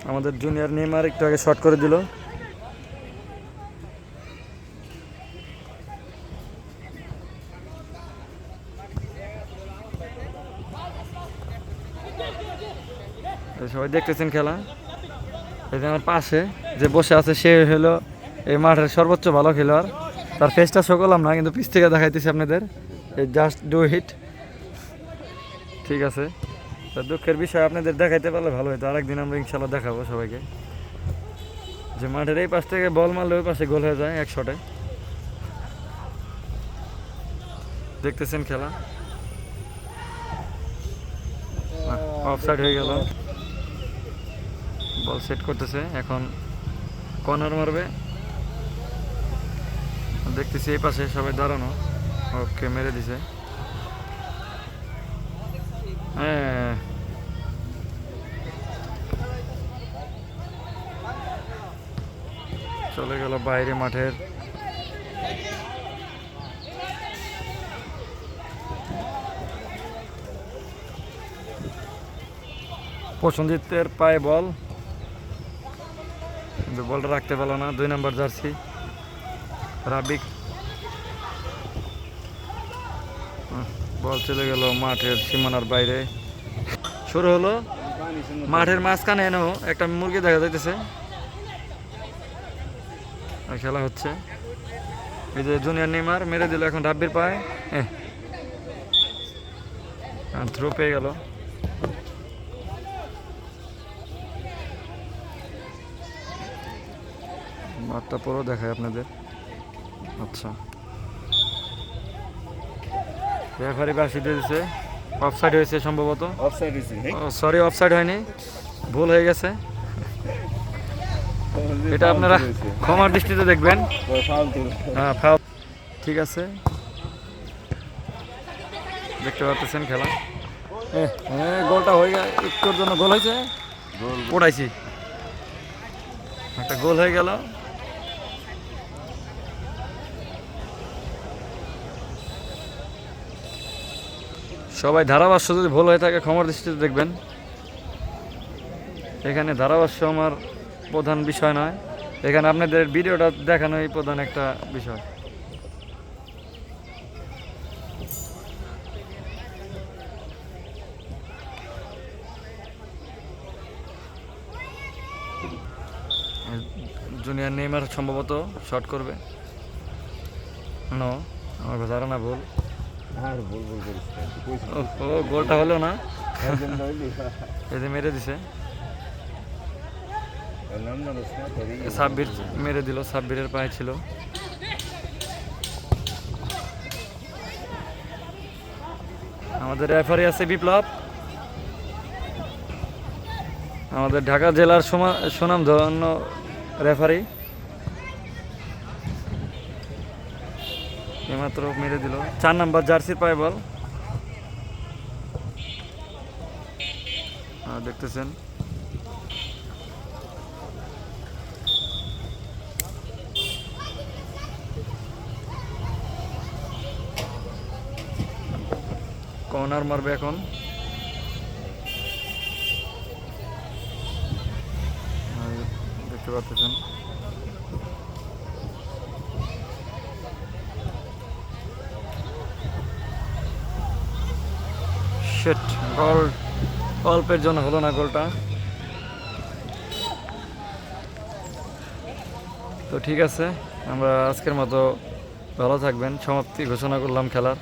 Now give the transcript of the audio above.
আমাদের junior Neymar একটু আগে শট করে দিল। সবাই দেখতেছেন খেলা। এই যে আমার পাশে যে বসে আছে সে হলো এই মাঠের সর্বোচ্চ ভালো খেলোয়াড়। তার ফেসটা শো করলাম না, কিন্তু পিছ থেকে দেখাইতেছি আপনাদের। এই জাস্ট ডু হিট। ঠিক আছে, তো দুঃখের বিষয় আপনাদের দেখাইতে পারলে ভালো হতো। আরেকদিন আমরা ইনশাল্লাহ দেখাবো সবাইকে যে মাঠের এই পাশ থেকে বল মারলে ওই পাশে গোল হয়ে যায় এক শটে। দেখতেছেন খেলা। অফসাইড হয়ে গেল। বল সেট করতেছে, এখন কর্নার মারবে। দেখতেছি এই পাশে সবাই দাঁড়ানো। ওকে, মেরে দিছে। হ্যাঁ, চলে গেল বাইরে মাঠের। প্রসেনজিতের পায়ে বল, কিন্তু বলটা রাখতে পারলো না। 2 নম্বর জার্সি রাবিক। বল চলে গেল মাঠের সীমানার বাইরে। শুরু হলো মাঠের মাঝখানে। এনেও একটা মুরগি দেখা যাইতেছে। খেলা হচ্ছে। এই যে জুনিয়র নেইমার মেরে দিল এখন রাব্বির পায়ে। থ্রো পেয়ে গেল। মাঠটা পুরো দেখায় আপনাদের। আচ্ছা, রেফারি বাঁশি দিয়ে দিছে। অফসাইড হয়েছে সম্ভবত। সরি, অফসাইড হয়নি, ভুল হয়ে গেছে। এটা আপনারা ক্ষমার দৃষ্টিতে দেখবেন। হ্যাঁ, ফাউল। ঠিক আছে, দেখতে পাচ্ছেন খেলা। গোলটা হয়ে গেল, একটুর জন্য গোল হয়েছে। পড়াইছি, একটা গোল হয়ে গেল। সবাই ধারাভাষ্য যদি ভুল হয়ে থাকে ক্ষমার দৃষ্টিতে দেখবেন। এখানে ধারাভাষ্য আমার প্রধান বিষয় নয়, এখানে আপনাদের ভিডিওটা দেখানোই প্রধান একটা বিষয়। জুনিয়র নেইমার সম্ভবত শট করবে। নো, আমার ধারণা ভুল। ও, গোলটা হলো না। এই যে মেরে দিছে, সাব্বির মেরে দিল। সাব্বিরের পায়ে ছিল। আমাদের রেফারি আছে বিপ্লব, আমাদের ঢাকা জেলার সুনামধন্য রেফারি। এইমাত্র মেরে দিল। 4 নম্বর জার্সির পায়ে বল। দেখতেছেন কর্নার মারবে এখন। দেখতে পাচ্ছেন শিট, গোল অল্পের জন্য হলো না গোলটা। তো ঠিক আছে, আমরা আজকের মতো ভালো থাকবেন। সমাপ্তি ঘোষণা করলাম খেলার।